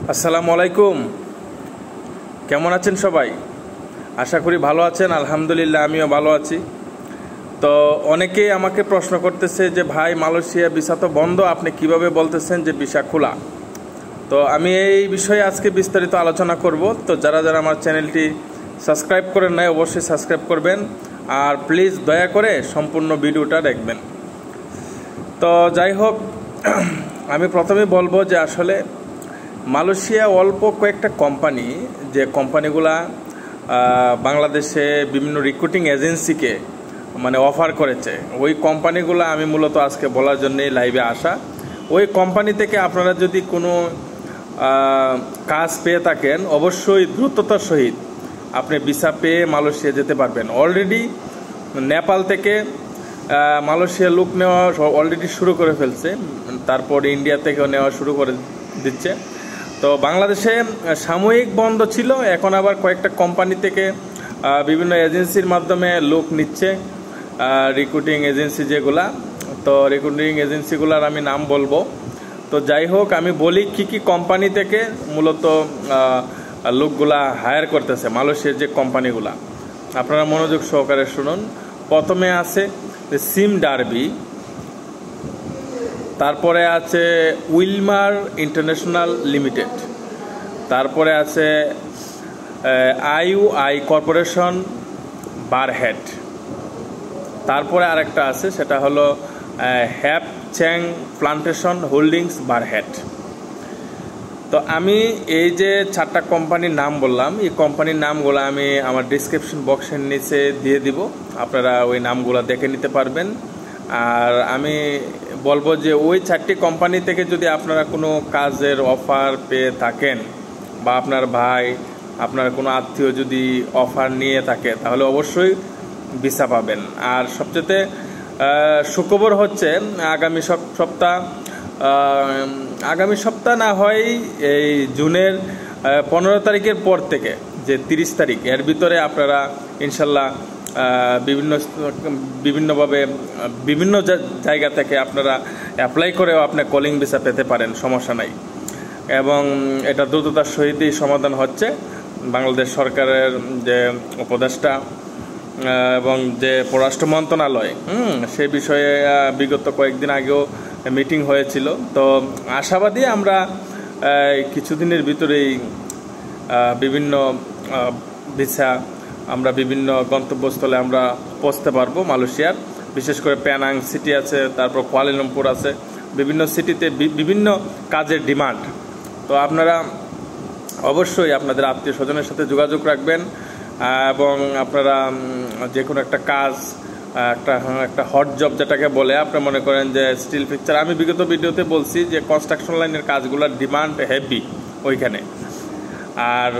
আসসালামু আলাইকুম। কেমন আছেন সবাই? আশা করি ভালো আছেন। আলহামদুলিল্লাহ, আমিও ভালো আছি। তো অনেকেই আমাকে প্রশ্ন করতেছে যে ভাই, মালয়েশিয়া ভিসা তো বন্ধ, আপনি কিভাবে বলতেছেন যে ভিসা খোলা? তো আমি এই বিষয়ে আজকে বিস্তারিত আলোচনা করব। তো যারা যারা আমার চ্যানেলটি সাবস্ক্রাইব করেন নাই, অবশ্যই সাবস্ক্রাইব করবেন, আর প্লিজ দয়া করে সম্পূর্ণ ভিডিওটা দেখবেন। তো যাই হোক, আমি প্রথমে বলবো যে আসলে মালয়েশিয়া অল্প কয়েকটা কোম্পানি, যে কোম্পানিগুলা বাংলাদেশে বিভিন্ন রিক্রুটিং এজেন্সিকে অফার করেছে, ওই কোম্পানিগুলো আমি মূলত আজকে বলার জন্যই লাইভে আসা। ওই কোম্পানি থেকে আপনারা যদি কোনো কাজ পেয়ে থাকেন, অবশ্যই দ্রুততার সহিত আপনি ভিসা পেয়ে মালয়েশিয়া যেতে পারবেন। অলরেডি নেপাল থেকে মালয়েশিয়া লোক নেওয়া অলরেডি শুরু করে ফেলছে, তারপর ইন্ডিয়া থেকেও নেওয়া শুরু করে দিচ্ছে। তো বাংলাদেশে সাময়িক বন্ধ ছিল, এখন আবার কয়েকটা কোম্পানি থেকে বিভিন্ন এজেন্সির মাধ্যমে লোক নিচ্ছে, রিক্রুটিং এজেন্সি যেগুলা। তো রিক্রুটিং এজেন্সিগুলার আমি নাম বলবো। তো যাই হোক, আমি বলি কি কি কোম্পানি থেকে মূলত লোকগুলা হায়ার করতেছে মালয়েশিয়ার যে কোম্পানিগুলা। আপনারা মনোযোগ সহকারে শুনুন। প্রথমে আছে সিম ডার্বি, তারপরে আছে উইলমার ইন্টারন্যাশনাল লিমিটেড, তারপরে আছে IUI কর্পোরেশন বারহেড, তারপরে আরেকটা আছে, সেটা হলো হ্যাপ চ্যাং প্লান্টেশন হোল্ডিংস বারহেড। তো আমি এই যে 4টা কোম্পানির নাম বললাম, এই কোম্পানির নামগুলো আমি আমার ডিসক্রিপশন বক্সের নিচে দিয়ে দিব, আপনারা ওই নামগুলো দেখে নিতে পারবেন। আর আমি বলবো যে ওই 4টি কোম্পানি থেকে যদি আপনারা কোনো কাজের অফার পেয়ে থাকেন, বা আপনার ভাই, আপনার কোনো আত্মীয় যদি অফার নিয়ে থাকে, তাহলে অবশ্যই ভিসা পাবেন। আর সবচেয়ে সুখবর হচ্ছে আগামী সপ্তাহ না হয় এই জুনের 15 তারিখের পর থেকে যে 30 তারিখ, এর ভিতরে আপনারা ইনশাল্লাহ বিভিন্নভাবে বিভিন্ন জায়গা থেকে আপনারা অ্যাপ্লাই করেও আপনি কলিং ভিসা পেতে পারেন, সমস্যা নাই। এবং এটা দ্রুততার সহিতই সমাধান হচ্ছে। বাংলাদেশ সরকারের যে উপদেষ্টা এবং যে পররাষ্ট্র মন্ত্রণালয়, সেই বিষয়ে বিগত কয়েকদিন আগেও মিটিং হয়েছিল। তো আশাবাদী আমরা কিছুদিনের ভিতরেই বিভিন্ন ভিসা আমরা বিভিন্ন গন্তব্যস্থলে আমরা পৌঁছতে পারবো মালয়েশিয়ার। বিশেষ করে পেনাং সিটি আছে, তারপর কুয়ালালামপুর আছে, বিভিন্ন সিটিতে বিভিন্ন কাজের ডিমান্ড। তো আপনারা অবশ্যই আপনাদের আত্মীয় স্বজনের সাথে যোগাযোগ রাখবেন, এবং আপনারা যে কোনো একটা কাজ, একটা হট জব যেটাকে বলে, আপনারা মনে করেন যে স্টিল পিকচার, আমি বিগত ভিডিওতে বলছি যে কনস্ট্রাকশন লাইনের কাজগুলোর ডিমান্ড হেভি ওইখানে। আর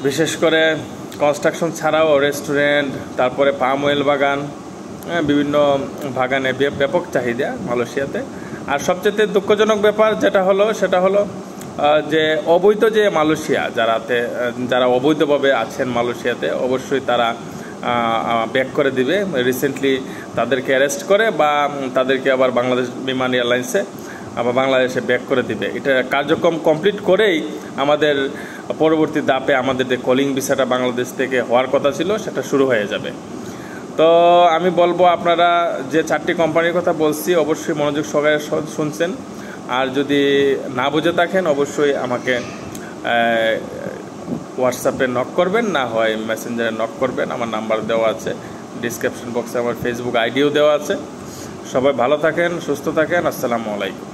বিশেষ করে কনস্ট্রাকশন ছাড়াও রেস্টুরেন্ট, তারপরে পাম অয়েল বাগান, বিভিন্ন বাগানে ব্যাপক চাহিদা মালয়েশিয়াতে। আর সবচেয়ে দুঃখজনক ব্যাপার সেটা হলো যে অবৈধ যে মালয়েশিয়া যারা অবৈধভাবে আছেন মালয়েশিয়াতে, অবশ্যই তারা ব্যাক করে দিবে। রিসেন্টলি তাদেরকে অ্যারেস্ট করে বা তাদেরকে আবার বাংলাদেশ বিমান এয়ারলাইন্সে আবার বাংলাদেশে ব্যাক করে দিবে। এটা কার্যক্রম কমপ্লিট করেই আমাদের পরবর্তী ধাপে আমাদের যে কলিং ভিসাটা বাংলাদেশ থেকে হওয়ার কথা ছিল, সেটা শুরু হয়ে যাবে। তো আমি বলবো, আপনারা যে 4টি কোম্পানির কথা বলছি অবশ্যই মনোযোগ সহকারে শুনছেন। আর যদি না বুঝে থাকেন, অবশ্যই আমাকে হোয়াটসঅ্যাপে নক করবেন, না হয় মেসেঞ্জারে নক করবেন। আমার নাম্বার দেওয়া আছে ডিসক্রিপশন বক্সে, আমার ফেসবুক আইডিও দেওয়া আছে। সবাই ভালো থাকেন, সুস্থ থাকেন। আসসালামু আলাইকুম।